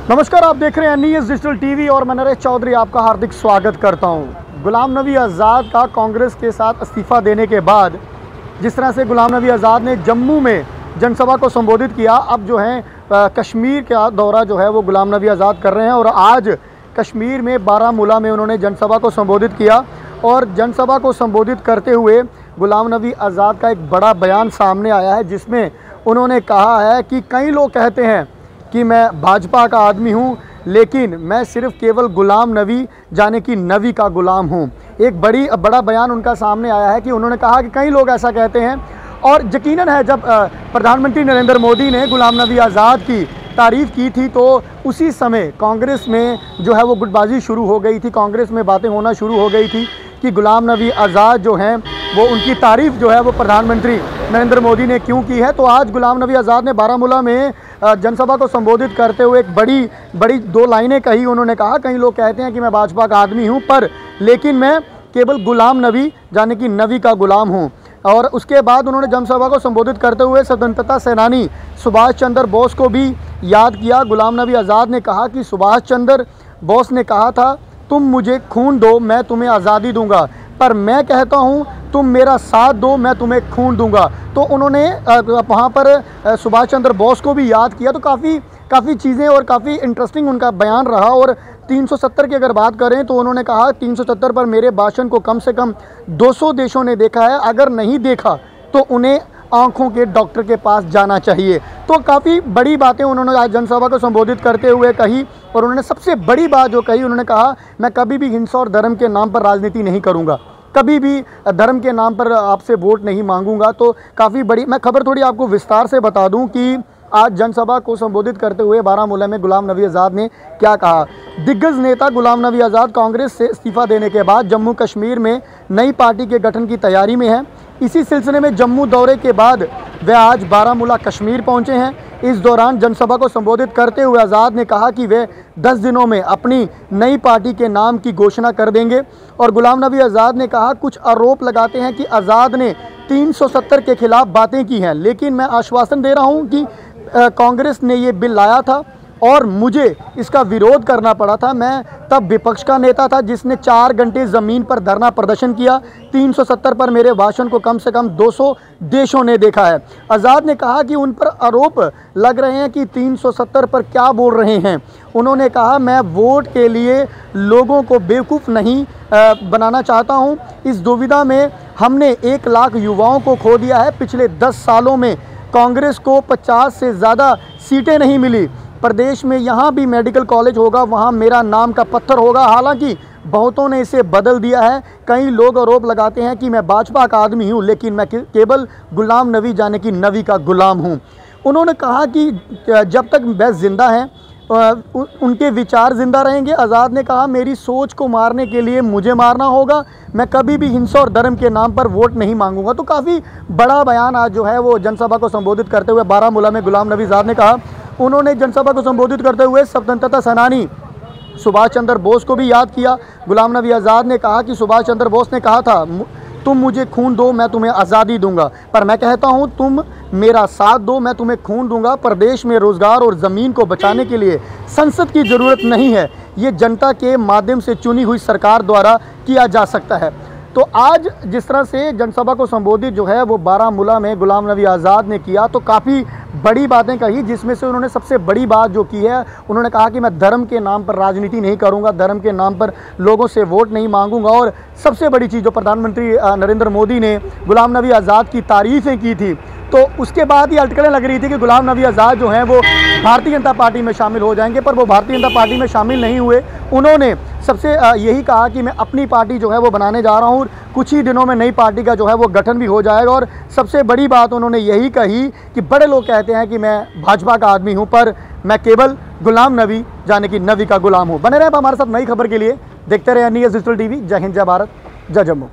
नमस्कार, आप देख रहे हैं न्यूज़ डिजिटल टीवी और मैं नरेश चौधरी आपका हार्दिक स्वागत करता हूं। गुलाम नबी आज़ाद का कांग्रेस के साथ इस्तीफ़ा देने के बाद जिस तरह से गुलाम नबी आज़ाद ने जम्मू में जनसभा को संबोधित किया, अब जो है कश्मीर का दौरा जो है वो गुलाम नबी आज़ाद कर रहे हैं और आज कश्मीर में बारामूला में उन्होंने जनसभा को संबोधित किया। और जनसभा को संबोधित करते हुए गुलाम नबी आज़ाद का एक बड़ा बयान सामने आया है, जिसमें उन्होंने कहा है कि कई लोग कहते हैं कि मैं भाजपा का आदमी हूं, लेकिन मैं सिर्फ केवल गुलाम नबी यानी कि नबी का गुलाम हूं। एक बड़ा बयान उनका सामने आया है कि उन्होंने कहा कि कई लोग ऐसा कहते हैं और यकीनन है, जब प्रधानमंत्री नरेंद्र मोदी ने गुलाम नबी आज़ाद की तारीफ़ की थी तो उसी समय कांग्रेस में जो है वो गुटबाजी शुरू हो गई थी, कांग्रेस में बातें होना शुरू हो गई थी कि गुलाम नबी आज़ाद जो हैं वो उनकी तारीफ़ जो है वो प्रधानमंत्री नरेंद्र मोदी ने क्यों की है। तो आज गुलाम नबी आज़ाद ने बारामूला में जनसभा को संबोधित करते हुए एक बड़ी दो लाइनें कही। उन्होंने कहा, कई लोग कहते हैं कि मैं भाजपा का आदमी हूं, पर लेकिन मैं केवल गुलाम नबी यानी कि नबी का गुलाम हूं। और उसके बाद उन्होंने जनसभा को संबोधित करते हुए स्वतंत्रता सेनानी सुभाष चंद्र बोस को भी याद किया। गुलाम नबी आज़ाद ने कहा कि सुभाष चंद्र बोस ने कहा था, तुम मुझे खून दो मैं तुम्हें आज़ादी दूंगा, पर मैं कहता हूं तुम मेरा साथ दो मैं तुम्हें खून दूंगा। तो उन्होंने वहाँ पर सुभाष चंद्र बोस को भी याद किया। तो काफ़ी चीज़ें और काफ़ी इंटरेस्टिंग उनका बयान रहा। और 370 की अगर बात करें तो उन्होंने कहा 370 पर मेरे भाषण को कम से कम 200 देशों ने देखा है, अगर नहीं देखा तो उन्हें आँखों के डॉक्टर के पास जाना चाहिए। तो काफ़ी बड़ी बातें उन्होंने आज जनसभा को संबोधित करते हुए कही। और उन्होंने सबसे बड़ी बात जो कही, उन्होंने कहा मैं कभी भी हिंसा और धर्म के नाम पर राजनीति नहीं करूँगा, कभी भी धर्म के नाम पर आपसे वोट नहीं मांगूंगा। तो काफ़ी बड़ी मैं खबर थोड़ी आपको विस्तार से बता दूं कि आज जनसभा को संबोधित करते हुए बारामूला में गुलाम नबी आज़ाद ने क्या कहा। दिग्गज नेता गुलाम नबी आज़ाद कांग्रेस से इस्तीफा देने के बाद जम्मू कश्मीर में नई पार्टी के गठन की तैयारी में है। इसी सिलसिले में जम्मू दौरे के बाद वे आज बारामूला कश्मीर पहुंचे हैं। इस दौरान जनसभा को संबोधित करते हुए आज़ाद ने कहा कि वे 10 दिनों में अपनी नई पार्टी के नाम की घोषणा कर देंगे। और गुलाम नबी आज़ाद ने कहा, कुछ आरोप लगाते हैं कि आज़ाद ने 370 के खिलाफ बातें की हैं, लेकिन मैं आश्वासन दे रहा हूं कि कांग्रेस ने ये बिल लाया था और मुझे इसका विरोध करना पड़ा था। मैं तब विपक्ष का नेता था जिसने 4 घंटे ज़मीन पर धरना प्रदर्शन किया। 370 पर मेरे भाषण को कम से कम 200 देशों ने देखा है। आज़ाद ने कहा कि उन पर आरोप लग रहे हैं कि 370 पर क्या बोल रहे हैं। उन्होंने कहा, मैं वोट के लिए लोगों को बेवकूफ़ नहीं बनाना चाहता हूं। इस दुविधा में हमने 1 लाख युवाओं को खो दिया है। पिछले 10 सालों में कांग्रेस को 50 से ज़्यादा सीटें नहीं मिली। प्रदेश में यहाँ भी मेडिकल कॉलेज होगा, वहाँ मेरा नाम का पत्थर होगा। हालांकि बहुतों ने इसे बदल दिया है। कई लोग आरोप लगाते हैं कि मैं भाजपा का आदमी हूँ, लेकिन मैं केवल गुलाम नबी यानी कि नबी का गुलाम हूँ। उन्होंने कहा कि जब तक वह जिंदा हैं उनके विचार जिंदा रहेंगे। आज़ाद ने कहा, मेरी सोच को मारने के लिए मुझे मारना होगा, मैं कभी भी हिंसा और धर्म के नाम पर वोट नहीं मांगूंगा। तो काफ़ी बड़ा बयान आज जो है वो जनसभा को संबोधित करते हुए बारामूला में गुलाम नबी आज़ाद ने कहा। उन्होंने जनसभा को संबोधित करते हुए स्वतंत्रता सेनानी सुभाष चंद्र बोस को भी याद किया। गुलाम नबी आज़ाद ने कहा कि सुभाष चंद्र बोस ने कहा था, तुम मुझे खून दो मैं तुम्हें आज़ादी दूंगा, पर मैं कहता हूं तुम मेरा साथ दो मैं तुम्हें खून दूंगा। प्रदेश में रोज़गार और ज़मीन को बचाने के लिए संसद की ज़रूरत नहीं है, ये जनता के माध्यम से चुनी हुई सरकार द्वारा किया जा सकता है। तो आज जिस तरह से जनसभा को संबोधित जो है वो बारामूला में गुलाम नबी आज़ाद ने किया, तो काफ़ी बड़ी बातें कही, जिसमें से उन्होंने सबसे बड़ी बात जो की है, उन्होंने कहा कि मैं धर्म के नाम पर राजनीति नहीं करूंगा, धर्म के नाम पर लोगों से वोट नहीं मांगूंगा। और सबसे बड़ी चीज़ जो प्रधानमंत्री नरेंद्र मोदी ने गुलाम नबी आज़ाद की तारीफ़ें की थी, तो उसके बाद ये अटकलें लग रही थी कि गुलाम नबी आज़ाद जो हैं वो भारतीय जनता पार्टी में शामिल हो जाएंगे, पर वो भारतीय जनता पार्टी में शामिल नहीं हुए। उन्होंने सबसे यही कहा कि मैं अपनी पार्टी जो है वो बनाने जा रहा हूँ, कुछ ही दिनों में नई पार्टी का जो है वो गठन भी हो जाएगा। और सबसे बड़ी बात उन्होंने यही कही कि बड़े लोग कहते हैं कि मैं भाजपा का आदमी हूँ, पर मैं केवल गुलाम नबी यानी कि नबी का गुलाम हूँ। बने रहे हमारे साथ नई खबर के लिए, देखते रहे न्यूज़ डिजिटल टीवी। जय हिंद, जय भारत, जय जम्मू।